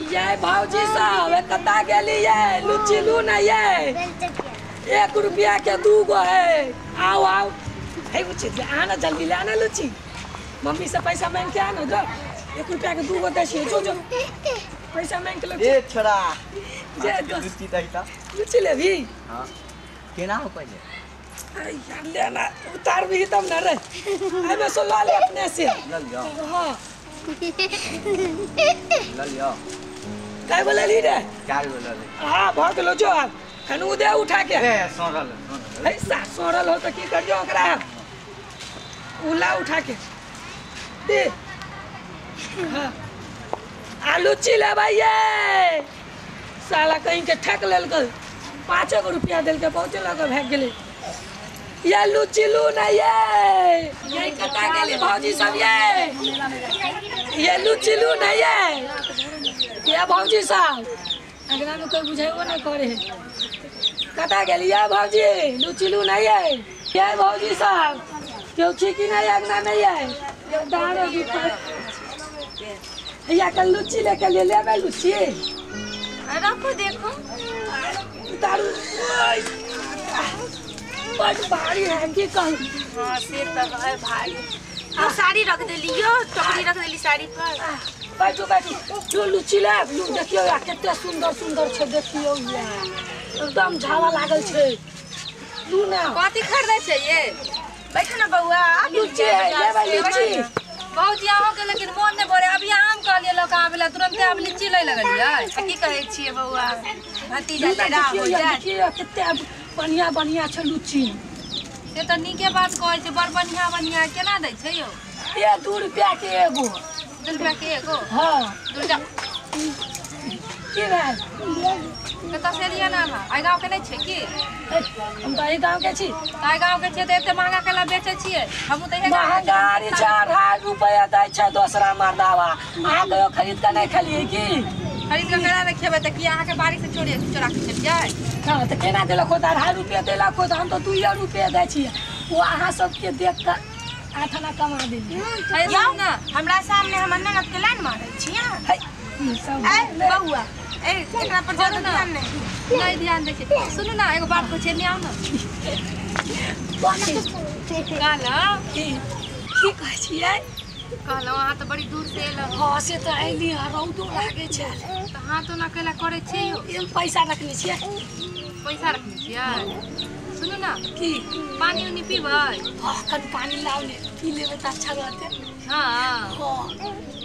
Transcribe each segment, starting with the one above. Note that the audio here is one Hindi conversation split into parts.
ये भाजी साहब कता गेलिए लुच्ची लू ना ये 1 रुपया के 2 गो है। आओ आओ है लुच्ची आना जल्दी ले आना लुच्ची मम्मी से पैसा मांग के आना जो 1 रुपया के 2 गो दे जो जो पैसा मांग के लो ए छोड़ा जे लुच्ची दैता लुच्ची ले भी हां केना हो पहले अरे यार लेना उतार भी तब ना रे मैं सो ला ले अपने से ले लियो हां ले लियो काय बोले ली रे क्या बोले ले हां भाग लो जो आप खनु दे उठा के ए सोरल है सा सोरल हो तो की करियो ओकरा उला उठा के दे हां आलू चिले भाई साला कहीं के ठक लेल के 5 रुपया दिल के पहुंचे लगा भाग गेले ये लुचिलू ना ये कटा गेले भौजी सब ये लुचिलू ना ये भौजी साहब अगला में कोई बुझाइबो ना करे कटा गेली ये भौजी लुचिलू ना ये भौजी साहब क्यों छिकी ना अगना में ये दारो की या कल लुच्ची लेके ले ले लुच्ची रखो देखो उतारू बड़ भारी है कि कल हां से तब है भारी आ साड़ी रख देलियो टोकरी रख देली साड़ी पर बैठो बैठो जो लुच्ची ले लू देखियो या कितना सुंदर सुंदर छे देखियो ये एकदम झावा लागल छे लू ना कथि खरीदै छै ये बैठ ना बउआ लुच्ची है ले भाई लुच्ची बहुत यहाँ के लेकिन मन नहीं भरे अभी आम कह लिए लोग आवेला तुरंत अब लीची ले लगलिए की कहे छिए बउआ भतीजा तेरा हो जाए कितना बढ़िया बढ़िया छे लुच्ची से तो नीके बात कहै छै बड़ बढ़िया बढ़िया केना दै छै यो ये 2 रुपया के एगो 2 रुपया के एगो हां 2 रुपया की भाई कत से लिया ना आई गांव के नहीं छै की हम तो आई गांव के छी आई गांव के छै त एते महंगा केला बेचै छिए हम त हे महंगारी 4,000 रुपया दै छै दोसरा मर्दावा आ गयो खरीद के नहीं खलिए की खरीद के केना नहीं खेबै त की अहाँ के बारी से चोरी चोरा के चल जाय हां त केना देलक हो 2.5 रुपया देलक हो त हम तो 2 रुपया दै छी वो अहाँ सब के देख के आठना कमा देली जाओ ना हमरा सामने हम ननद के लाइन मारै छिए सब ए बउआ ए एकरा पर ज्यादा ध्यान नहीं ध्यान दै छै सुनु ना एगो बात पूछे नहीं आओ ना काला की कहै छियै कहलो अहाँ तो बड़ी दूर से एलो हां से त आइली रौदो लागे छै त हां तो ना केला करे छै यो एम पैसा रखने छियै पैसा रखने छियै सुनु ना की पानी उनी पीबै हां कन पानी लाओ ने पी लेबे त अच्छा रहते हां हां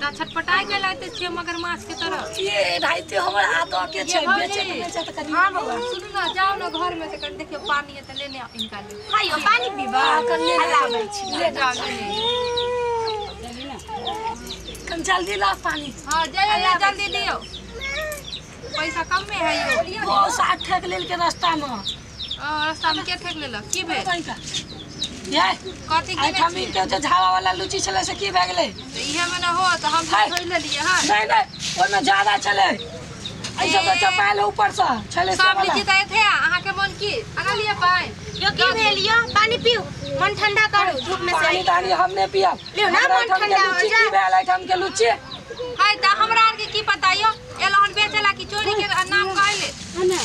ता छटपटाई के लाते छिए मगर माछ के तरह ये भाईते हमर हाथ के छै बेचे त कनी हां बाबा सुनु ना जाओ ना घर में से कर देखियो पानी है त लेने इनका ले हायो पानी पीबा कन ले लाबै छी ले जाओ ले कन जल्दी ला पानी हां जल्दी दियो पैसा कम में है यो वो 60 ठेक लेल के रास्ता में रास्ता में के ठेक लेलक की भेल ये कथि आई ठमी के जो झावा वाला लुची छले से की भए गेलै इहे में ना हो त हम धोइ ले लिए हां नहीं नहीं ओमे ज्यादा छले ऐसे तो चपाल ऊपर से छले सब लीची दै थे अहाँ के मन की अना लिए पाए यो की भेल यो पानी पीऊ मन ठंडा करू धूप में से पानी हमने पिया लियो ना मन ठंडा हो जाए की भेल ठम के लुची हाय त हमरा आर के की पता यो एलोन बेचला की चोरी के नाम कहले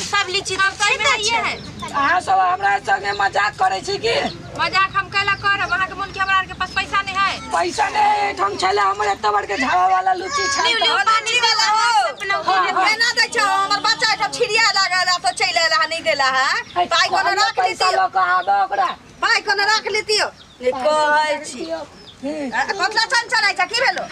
सब लीची नाम कहले ये है अहाँ सब हमरा संगे मजाक करे छी की मजाक हम कैला करब अहाँ के मन के हमरा आर के पास पैसा नहीं है पैसा नहीं ठम छले हमर एते बड़ के झावा वाला लुची छै लियो पानी वाला हो केना दै छौ हमर बच्चा सब छिड़िया लागल तो चैल एला नहीं देला है पाई कोनो राख पैसा लितियो लो कहां दो ओकरा पाई कोनो राख लितियो ने कहै छी कतला चंचल छै की भेलो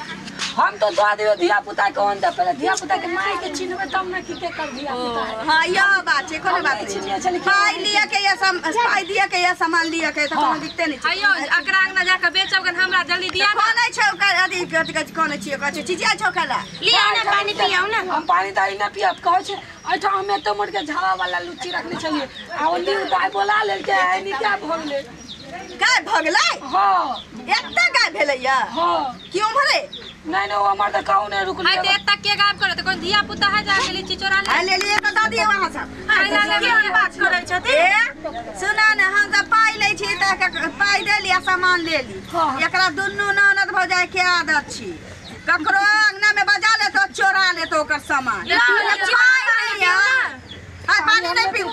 हम तो दो दियो धिया पुता के ओन दे पहले धिया पुता के माय के चिन्हबे तब ना की के कर धिया पुता हां यो बात छै कोनो बात नहीं पाई लिया के ये पाई दिया के ये सामान लिया के त कोनो दिक्कते नहीं छै अयो अकरा अंगना जाके बेचब गन हमरा जल्दी दिया ना कोनै छै ओकर अथी कोनै छियै कहै छै चिजिया छौ खाला लिया ना पानी पियाओ ना हम पानी दाई ना पियब कहै छै एठा हमे तो मोट के झावा वाला लुच्ची रखने छलिए आ ओली दाई बोला लेल के आइ नी क्या भगले गाय भगलै हां एत्ता गाय भेलैया हां क्यों भरे नहीं नहीं हमर त कहू ने रुक हाय त एत्ता के गायब करे त कोन धिया पुता है जाके लीची चोरा ले ले लिए त दादी वहां सब के बात करे छथि सुना ने हम त पाई लै छी त पाई देली आ सामान लेली एकरा दुन्नू ननद भ जाय के आदत छी ककरो अंगना में बजा ले तो चोरा ले तो ओकर सामान पानी नहीं पीऊ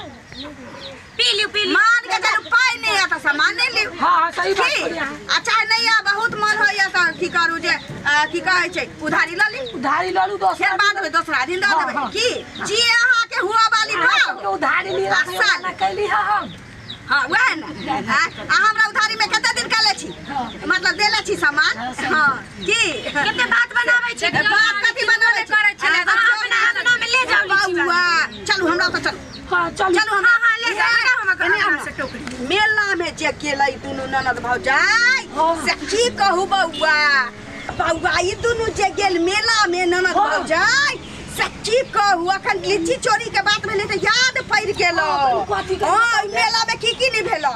पी ली मान के चलू पाई नहीं आता सामान नहीं ली हां सही बात अच्छा नहीं आ बहुत मन हो या तो की करू जे की कहै छै उधारी ल ली दोसरा फिर बाद में दूसरा दिन दे देबै की जी अहाँ के हुआ वाली भाव उधारी ली ना कैली हम हां वह ना हमरा उधारी में कते दिन काले छी मतलब देले छी सामान हां की कते बात बनाबै छी बात कथि बनाबै करै छले अपना अपना में ले जाओ बउआ चलू हमरा तो चल हां चलू हम हां ले जाओ हम से टोकरी मेला में जे गेलै दुनु ननद भौजाई से की कहू बउआ बउआ ई दुनु जे गेल मेला में ननद भौजाई सच्ची कहू अखन लीची चोरी के बात में नहीं तो याद पड़ गेलो हां मेला में की नहीं भेलो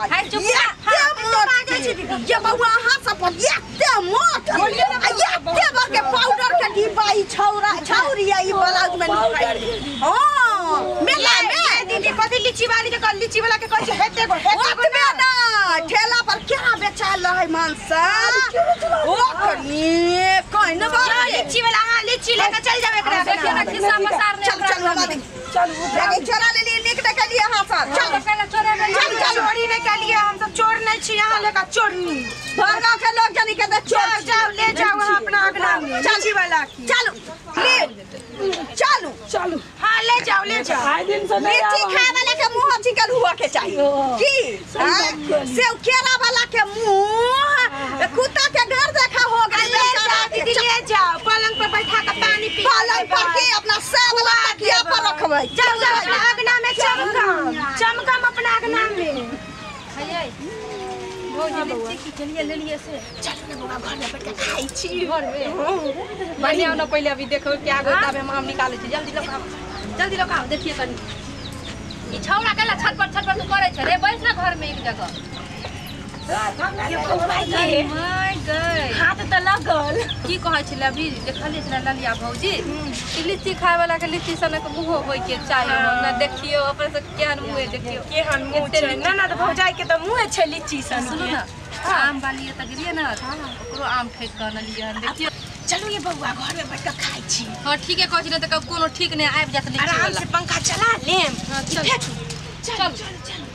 ये बउआ हां सब एते मोट एते बड़ के पाउडर के डिब्बा ई छौरी ई ब्लाउज में हां मेला में दीदी कथि लीची वाली के लीची वाला के कहै छै हेते ना ठेला पर क्या बेचाल है मानसा ओ कनी कहीं न लीची वाला हां लीची लेके चल जावे एकरा खिस्सा मसार ने चल लेके चोरा ले लिए निक के लिए हां सर चल पहले चोरा ले चल चोरी नहीं के लिए हम सब चोर नहीं छी यहां लेका चोरनी भरगांव के लोग जनी के दे चोर जाओ ले जाओ अपना अगना में लीची वाला की चलो ले चलो हां ले जाओ आए दिन से लीची खाए वाला के मुंह चिकन हुआ के चाहिए की सेव केरा वाला के मुंह कुत्ता के घर देखा हो गई ले जाओ पलंग पर बैठा के पानी पी पलंग पर के अपना सब वाला तकिया पर रखबै चल अगना में चमकम अपना अगना में भैया भौजी लीची की चलिए ले लिए से चल ना बउआ घर में बैठ के खाई छी घर में बढ़िया ना पहले अभी देखो क्या गोदा में हम निकाले छी जल्दी लोग आओ देखिए कनी ई छौरा केला छटपट करे छ रे बैठ ना घर में एक जगह हाथ तो लगल की कहै छले अभी देखलिए छले ललिया भौजी लीची खाए वाला के लीची सनक मुंह होय के चाहिए ना देखियो अपन से केहन मुंह देखियो केहन मुंह छै ननद भौजाई के तो मुंह छै लीची सन सुनो ना आम वाली त गेलिए ना ओकरो आम फेंक के न लिया देखियो चलू ये बउआ घर में बैठ के खाई छी हां ठीक है कहै छी न त कोनो ठीक नहीं आबि जात लीची वाला आराम से पंखा चला लेम चल